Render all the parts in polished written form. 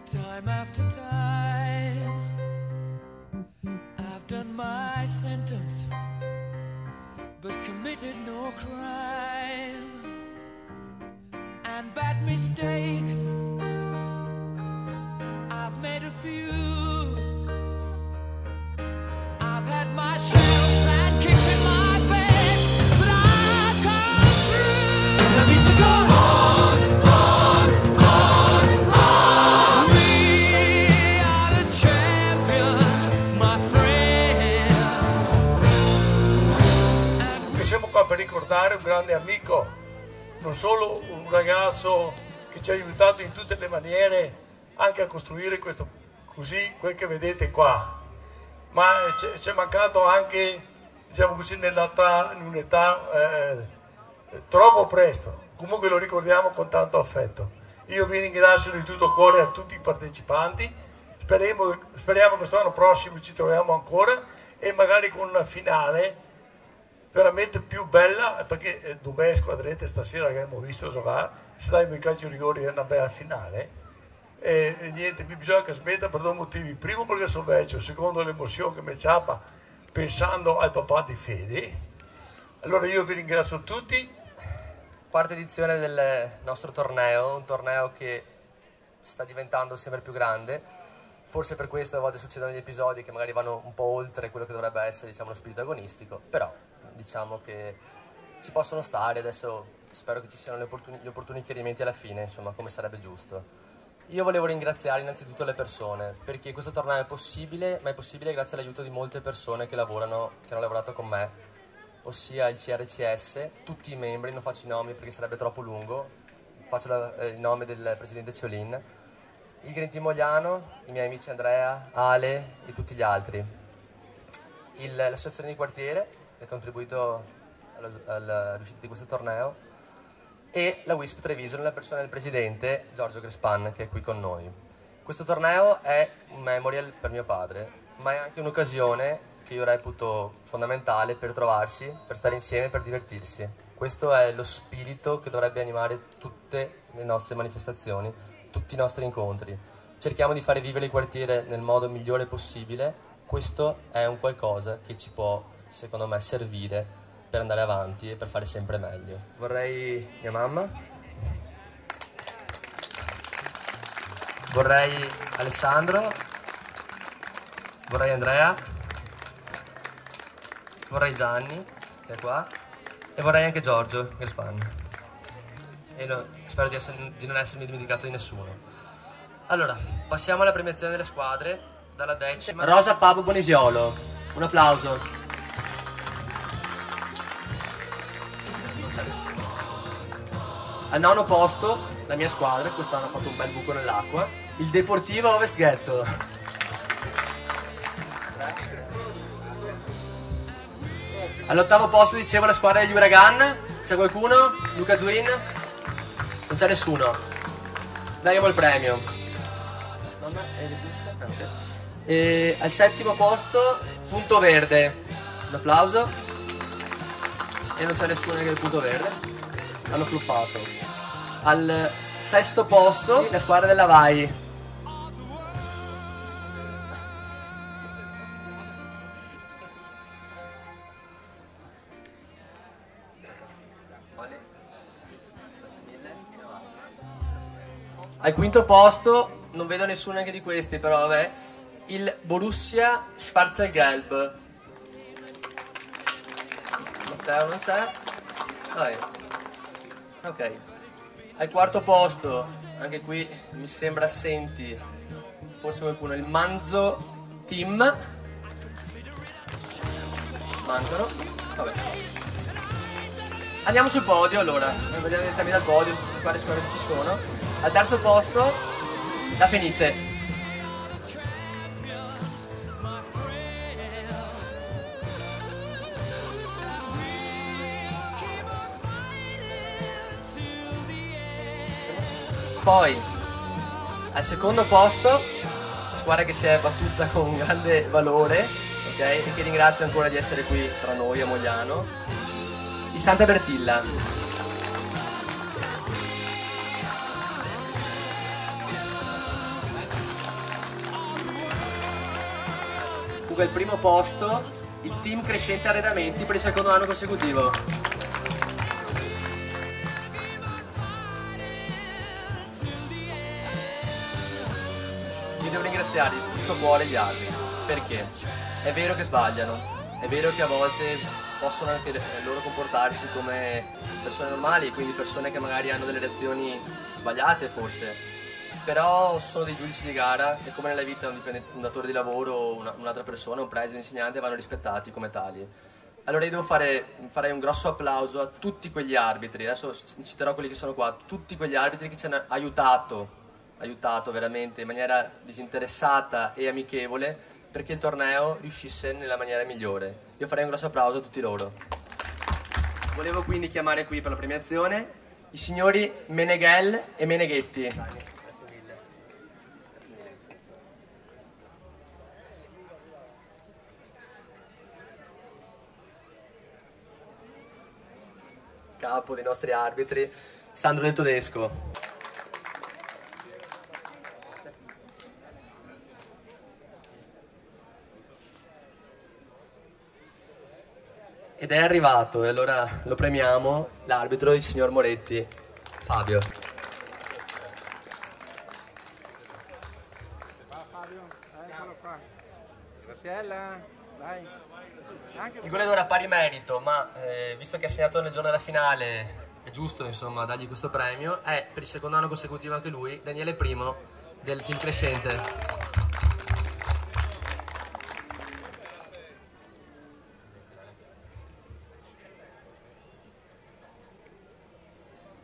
Time after time, I've done my sentence, but committed no crime. And bad mistakes, I've made a few. I've had my shells and kicks in my face, but I've come through. I need to go on, on, on, on. We are the champions, my friends. E siamo qua per ricordare un grande amico, non solo un ragazzo che ci ha aiutato in tutte le maniere anche a costruire questo così, quel che vedete qua, ma ci è mancato anche, diciamo così, in un'età troppo presto. Comunque lo ricordiamo con tanto affetto. Io vi ringrazio di tutto cuore a tutti i partecipanti, speriamo che quest'anno prossimo ci troviamo ancora e magari con una finale veramente più bella, perché due squadrette stasera che abbiamo visto giocare, se dai in calcio rigori è una bella finale. E niente, mi bisogna che smetta per due motivi: primo perché sono vecchio, secondo l'emozione che mi ciappa pensando al papà di Fede. Allora io vi ringrazio tutti. Quarta edizione del nostro torneo, un torneo che sta diventando sempre più grande. Forse per questo a volte succedono gli episodi che magari vanno un po' oltre quello che dovrebbe essere, diciamo, lo spirito agonistico, però diciamo che ci possono stare. Adesso spero che ci siano gli opportuni chiarimenti alla fine, insomma, come sarebbe giusto. Io volevo ringraziare innanzitutto le persone, perché questo torneo è possibile, ma è possibile grazie all'aiuto di molte persone che hanno lavorato con me, ossia il CRCS, tutti i membri, non faccio i nomi perché sarebbe troppo lungo, faccio il nome del presidente Ciolin, il Green Team Mogliano, i miei amici Andrea, Ale e tutti gli altri, l'associazione di quartiere che ha contribuito alla riuscita di questo torneo, e la WISP Treviso nella persona del presidente Giorgio Crespan, che è qui con noi. Questo torneo è un memorial per mio padre, ma è anche un'occasione che io reputo fondamentale per trovarsi, per stare insieme, per divertirsi. Questo è lo spirito che dovrebbe animare tutte le nostre manifestazioni, tutti i nostri incontri. Cerchiamo di fare vivere il quartiere nel modo migliore possibile. Questo è un qualcosa che ci può, secondo me, servire per andare avanti e per fare sempre meglio. Vorrei mia mamma, vorrei Alessandro, vorrei Andrea, vorrei Gianni, che è qua, e vorrei anche Giorgio Crespan. E spero di non essermi dimenticato di nessuno. Allora, passiamo alla premiazione delle squadre, dalla 10ª. Rosa Papo Bonisiolo, un applauso. Al 9º posto, la mia squadra, quest'anno ha fatto un bel buco nell'acqua, il Deportivo Ovest Ghetto. All'8º posto, dicevo, la squadra degli Uragan. C'è qualcuno? Luca Zuin? Non c'è nessuno. Daremo il premio. E al 7º posto, Punto Verde. Un applauso. E non c'è nessuno neanche del Punto Verde. Hanno floppato. Al 6º posto, la squadra della Vai. Al 5º posto, non vedo nessuno anche di questi, però vabbè, il Borussia Schwarzengelb. Matteo non c'è? Vai. Ok. Al 4º posto, anche qui mi sembra assenti forse qualcuno, il Manzo Team. Mancano. Vabbè. Andiamo sul podio allora, vediamo direttamente dal podio, quali sicuramente ci sono. Al 3º posto, la Fenice. Poi al 2º posto, la squadra che si è battuta con grande valore, ok, e che ringrazio ancora di essere qui tra noi a Mogliano, il Santa Bertilla. raggiunga il primo posto il team Crescente Arredamenti per il secondo anno consecutivo. Io devo ringraziare di tutto cuore gli arbitri, perché è vero che sbagliano, è vero che a volte possono anche loro comportarsi come persone normali, quindi persone che magari hanno delle reazioni sbagliate forse, però sono dei giudici di gara e come nella vita un datore di lavoro, un'altra persona, un preside, un insegnante vanno rispettati come tali. Allora io farei un grosso applauso a tutti quegli arbitri, adesso citerò quelli che sono qua, tutti quegli arbitri che ci hanno aiutato veramente in maniera disinteressata e amichevole perché il torneo riuscisse nella maniera migliore. Io farei un grosso applauso a tutti loro. Volevo quindi chiamare qui per la premiazione i signori Meneghel e Meneghetti. Grazie mille. Capo dei nostri arbitri, Sandro Del Todesco. Ed è arrivato, e allora lo premiamo, l'arbitro, il signor Moretti, Fabio. Fabio, eccolo qua. Graziella, dai. Il goleador ha pari merito, ma visto che ha segnato nel giorno della finale, è giusto insomma dargli questo premio, è per il secondo anno consecutivo anche lui, Daniele Primo del team Crescente.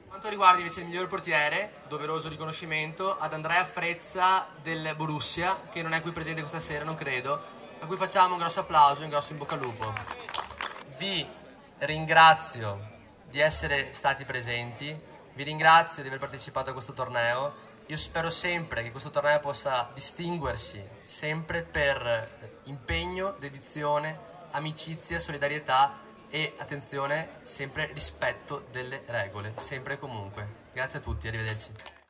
Per quanto riguarda invece il miglior portiere, doveroso riconoscimento ad Andrea Frezza del Borussia, che non è qui presente questa sera, non credo, a cui facciamo un grosso applauso e un grosso in bocca al lupo. Vi ringrazio di essere stati presenti, vi ringrazio di aver partecipato a questo torneo. Io spero sempre che questo torneo possa distinguersi sempre per impegno, dedizione, amicizia, solidarietà e, attenzione, sempre rispetto delle regole, sempre e comunque. Grazie a tutti, arrivederci.